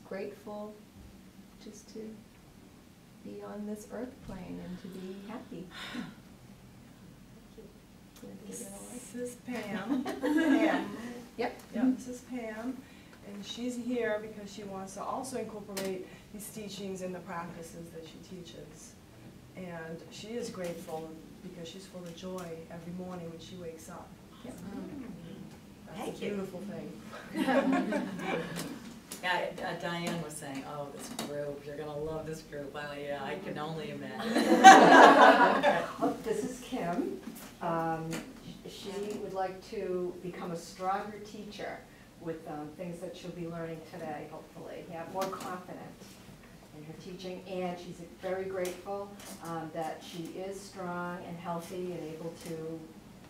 grateful just to be on this earth plane and to be happy. This is Pam. Pam. Yep. Yep, this is Pam. And she's here because she wants to also incorporate these teachings in the practices that she teaches. And she is grateful because she's full of joy every morning when she wakes up. Yep. That's a beautiful thing. Yeah, Diane was saying, oh, this group, you're going to love this group. Well, yeah, I can only imagine. Oh, this is Kim. She would like to become a stronger teacher with things that she'll be learning today, hopefully. Yeah, more confident in her teaching, and she's very grateful that she is strong and healthy and able to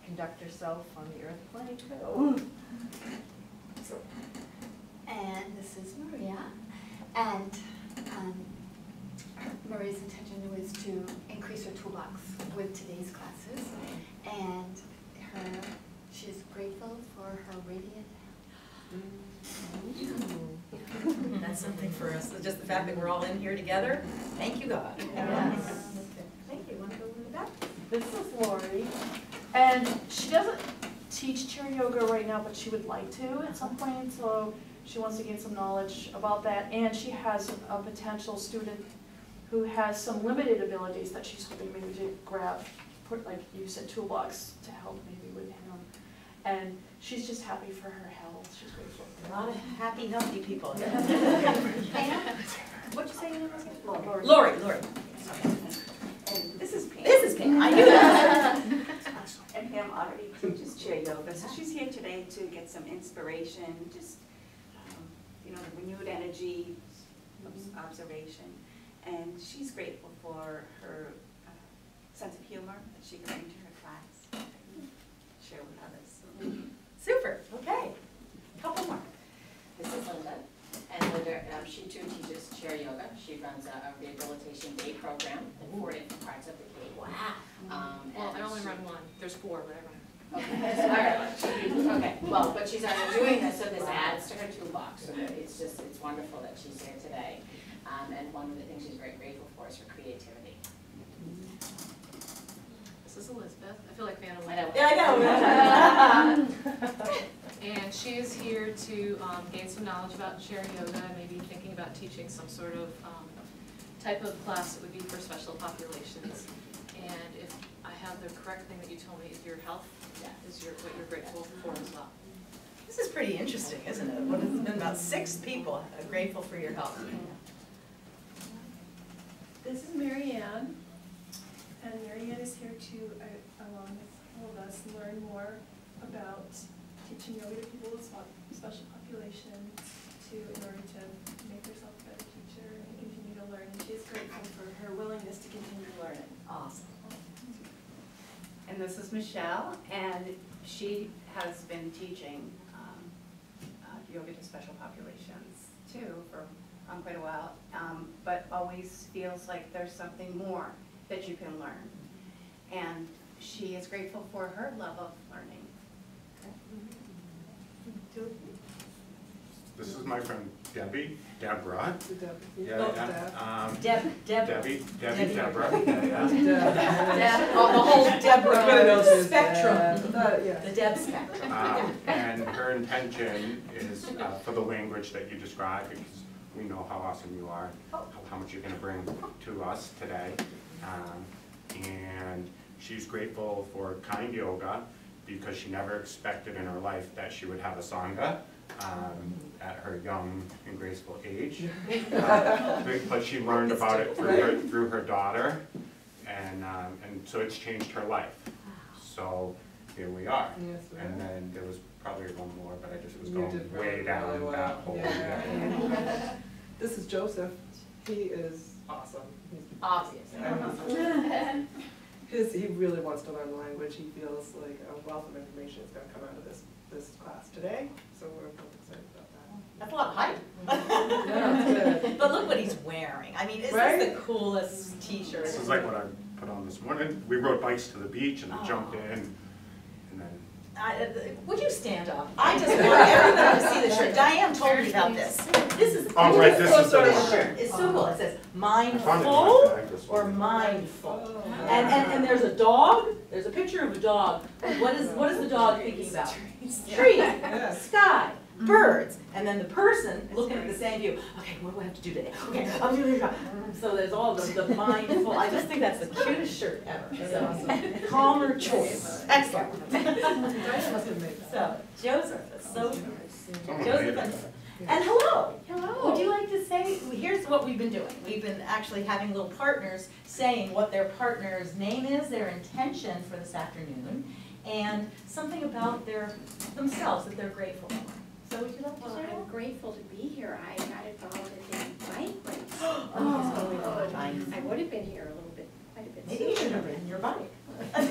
conduct herself on the earth plane too. And this is Maria, and Maria's intention was to increase her toolbox with today's classes, and she's grateful for her radiant health. That's something for us. Just the fact that we're all in here together. Thank you, God. Yes. Thank you. Want to go in the back? This is Lori, and she doesn't teach chair yoga right now, but she would like to at some point, so she wants to gain some knowledge about that, and she has a potential student who has some limited abilities that she's hoping maybe to grab, put, like you said, toolbox to help maybe with him. And she's just happy for her health. She's grateful for A lot of happy, healthy people here. Pam? What'd you say your name was again? Lori. Lori. And this is Pam. This is Pam. I knew that. And Pam already teaches chair yoga, so she's here today to get some inspiration, just you know, renewed energy, observation, and she's grateful for her sense of humor that she can bring to her class, share with others. Super. Okay. Couple more. This is Linda, and Linda, she too teaches chair yoga. She runs a rehabilitation day program in 4 different parts of the Cape. Wow. Well, I only run one. There's 4, but I run. Okay, all right. Okay, well, but she's already doing this, so this adds to her toolbox. So it's just, it's wonderful that she's here today. And one of the things she's very grateful for is her creativity. This is Elizabeth. I feel like Vanna. I know. Yeah, I know. And she is here to gain some knowledge about chair yoga, maybe thinking about teaching some sort of type of class that would be for special populations. And if I have the correct thing that you told me, is your health is what you're grateful for as well. This is pretty interesting, isn't it? What has been about 6 people grateful for your help. This is Marianne, and Marianne is here to, along with all of us, learn more about teaching yoga to people with special populations in order to make herself a better teacher and continue to learn. And she is grateful for her willingness to continue learning. Awesome. And this is Michelle, and she has been teaching yoga to special populations too for quite a while, but always feels like there's something more that you can learn. And she is grateful for her love of learning. This is my friend Debbie, Deborah. Deborah. Debbie, Deborah. Oh, the whole Deborah spectrum. The Deb spectrum. And her intention is for the language that you described, because we know how awesome you are, how much you're going to bring to us today. And she's grateful for kind yoga because she never expected in her life that she would have a Sangha at her young and graceful age. But she learned about it through her daughter, and so it's changed her life. So here we are. Yes, right. And then there was probably one more, but I just was going way down that hole. This is Joseph. He is awesome. He's Obviously. He really wants to learn the language. He feels like a wealth of information is going to come out of this class today. So we're both excited about that. That's a lot of hype. Yeah, that's good. But look what he's wearing. I mean, isn't this the coolest t-shirt? This is like what I put on this morning. We rode bikes to the beach and jumped in, and then would you stand up? I just want everybody to see the shirt. Diane told me about this. This is the Oh, right, this is the sort of one. shirt. It's so cool. It says I found it in my mindful bag this or morning. mindful. And there's a dog. There's a picture of a dog. What is the dog thinking about? Tree, sky, birds, and then the person looking at the same view. Okay, what do I have to do today? Okay, I'm doing it. So there's all the mindful. I just think that's the cutest shirt ever. So calmer choice. Excellent. So Joseph, it's so Joseph and hello. Hello. Would you like to say? Here's what we've been doing. We've been actually having little partners saying what their partner's name is, their intention for this afternoon, and something about themselves that they're grateful for. So would you like to Well, share? I'm grateful to be here. I got involved in the bike race. Nice. I would have been here a little bit, quite a bit Maybe you should sooner. have ridden your bike. That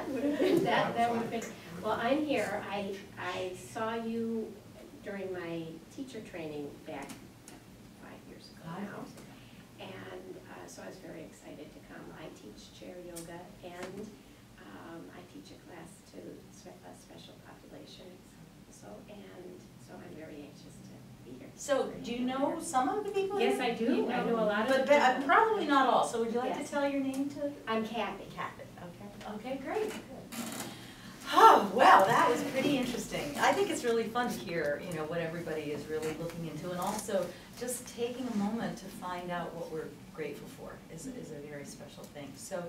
would have been, that would have been, well, I'm here. I saw you during my teacher training back 5 years ago now. And so I was very excited to come. I teach chair yoga and I teach a class to special populations. So I'm very anxious to be here. So do you know some of the people? Yes, I do. You I know a lot of But people. probably not all. So would you like Yes. to tell your name to? I'm Kathy. Kathy. Okay, great. Oh, well, that was pretty interesting. I think it's really fun to hear, what everybody is really looking into, and also just taking a moment to find out what we're grateful for is a very special thing. So,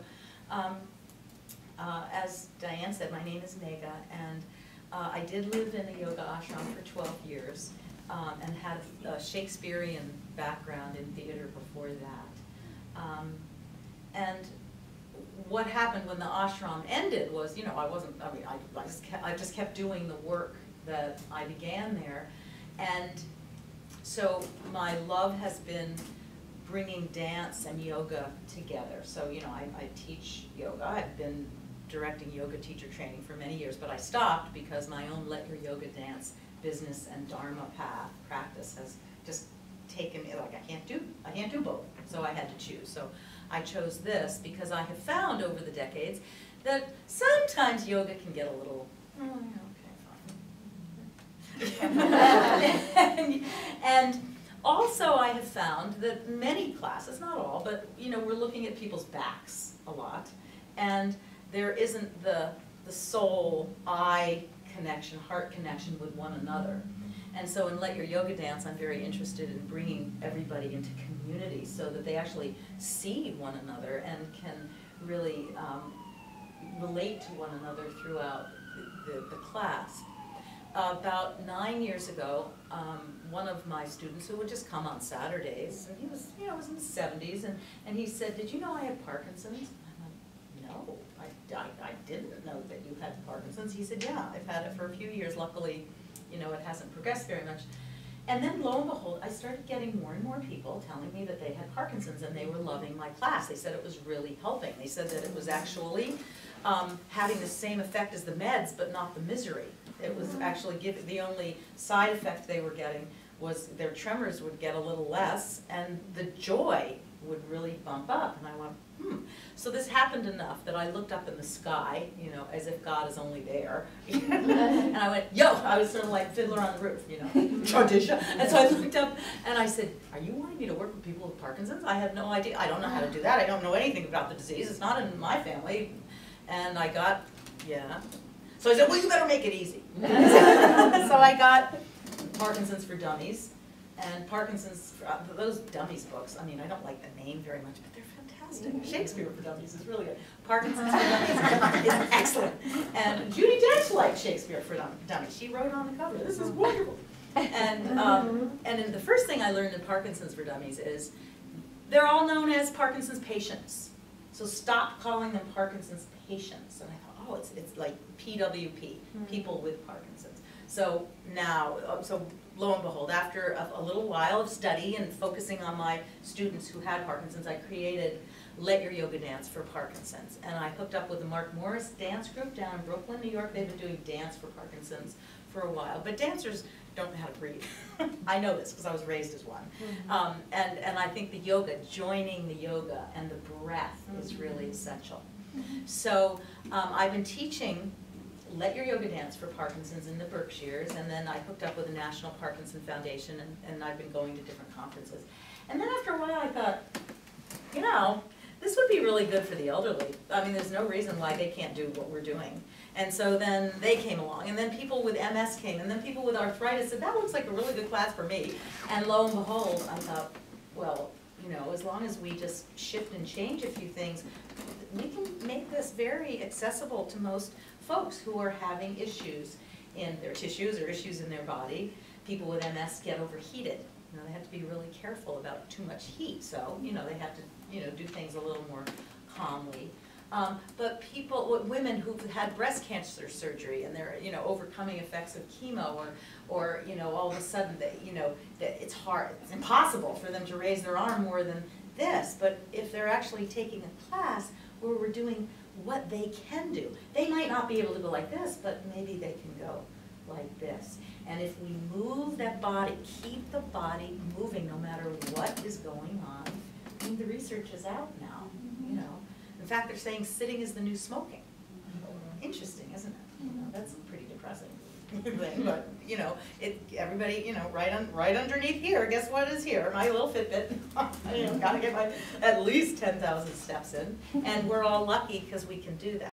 as Diane said, my name is Nega, and I did live in a yoga ashram for 12 years, and had a Shakespearean background in theater before that. And what happened when the ashram ended was, I just kept doing the work that I began there. And so my love has been bringing dance and yoga together. So, I teach yoga. I've been directing yoga teacher training for many years, but I stopped because my own Let Your Yoga Dance business and Dharma path practice has just taken me, I can't do both. So I had to choose. So I chose this because I have found over the decades that sometimes yoga can get a little, and also I have found that many classes, not all, but we're looking at people's backs a lot, and there isn't the soul, eye connection, heart connection with one another. And so in Let Your Yoga Dance, I'm very interested in bringing everybody into community so that they actually see one another and can really relate to one another throughout the class. About 9 years ago, one of my students who would just come on Saturdays, and he was, was in his 70s, and he said, "Did you know I have Parkinson's?" I'm like, "No, I didn't know that you had Parkinson's." He said, "Yeah, I've had it for a few years. Luckily, it hasn't progressed very much." And then lo and behold, I started getting more and more people telling me that they had Parkinson's and they were loving my class. They said it was really helping. They said that it was actually having the same effect as the meds, but not the misery. It was actually the only side effect they were getting was their tremors would get a little less and the joy would really bump up. And I went, So this happened enough that I looked up in the sky, as if God is only there. And I went, yo, I was sort of like Fiddler on the Roof, Tradition. And so I looked up and I said, "Are you wanting me to work with people with Parkinson's? I have no idea. I don't know how to do that. I don't know anything about the disease. It's not in my family." And I got, yeah. So I said, "Well, you better make it easy." So I got Parkinson's for Dummies. And Parkinson's, those Dummies books, I don't like the name very much, but they're fantastic. Shakespeare for Dummies is really good. Parkinson's for Dummies is excellent. And Judi Dench liked Shakespeare for Dummies. She wrote on the cover, "This is wonderful." And the first thing I learned in Parkinson's for Dummies is they're all known as Parkinson's patients. So stop calling them Parkinson's patients. And I thought, it's like PWP, people with Parkinson's. So now, lo and behold, after a little while of study and focusing on my students who had Parkinson's, I created Let Your Yoga Dance for Parkinson's. And I hooked up with the Mark Morris dance group down in Brooklyn, New York. They've been doing dance for Parkinson's for a while. But dancers don't know how to breathe. I know this because I was raised as one. And I think the yoga, joining the yoga and the breath is really essential. So I've been teaching Let Your Yoga Dance for Parkinson's in the Berkshires, and then I hooked up with the National Parkinson Foundation, and I've been going to different conferences. And then after a while I thought, you know, this would be really good for the elderly. I mean, there's no reason why they can't do what we're doing. And so then they came along, and then people with MS came, and then people with arthritis said, that looks like a really good class for me. And lo and behold, I thought, well, you know, as long as we just shift and change a few things, we can make this very accessible to most folks who are having issues in their tissues or issues in their body. People with MS get overheated. You know, they have to be really careful about too much heat, so, you know, they have to, you know, do things a little more calmly. But people, women who've had breast cancer surgery and they're, you know, overcoming effects of chemo, or you know, all of a sudden they, you know, that it's hard, it's impossible for them to raise their arm more than this. But if they're actually taking a class where we're doing what they can do, they might not be able to go like this, but maybe they can go like this. And if we move that body, keep the body moving no matter what is going on, I mean, the research is out now, you know. In fact, they're saying sitting is the new smoking. Interesting, isn't it? You know, that's pretty depressing thing, but, you know, everybody, you know, right underneath here, guess what is here? My little Fitbit. You know, gotta get my at least 10,000 steps in, and we're all lucky because we can do that.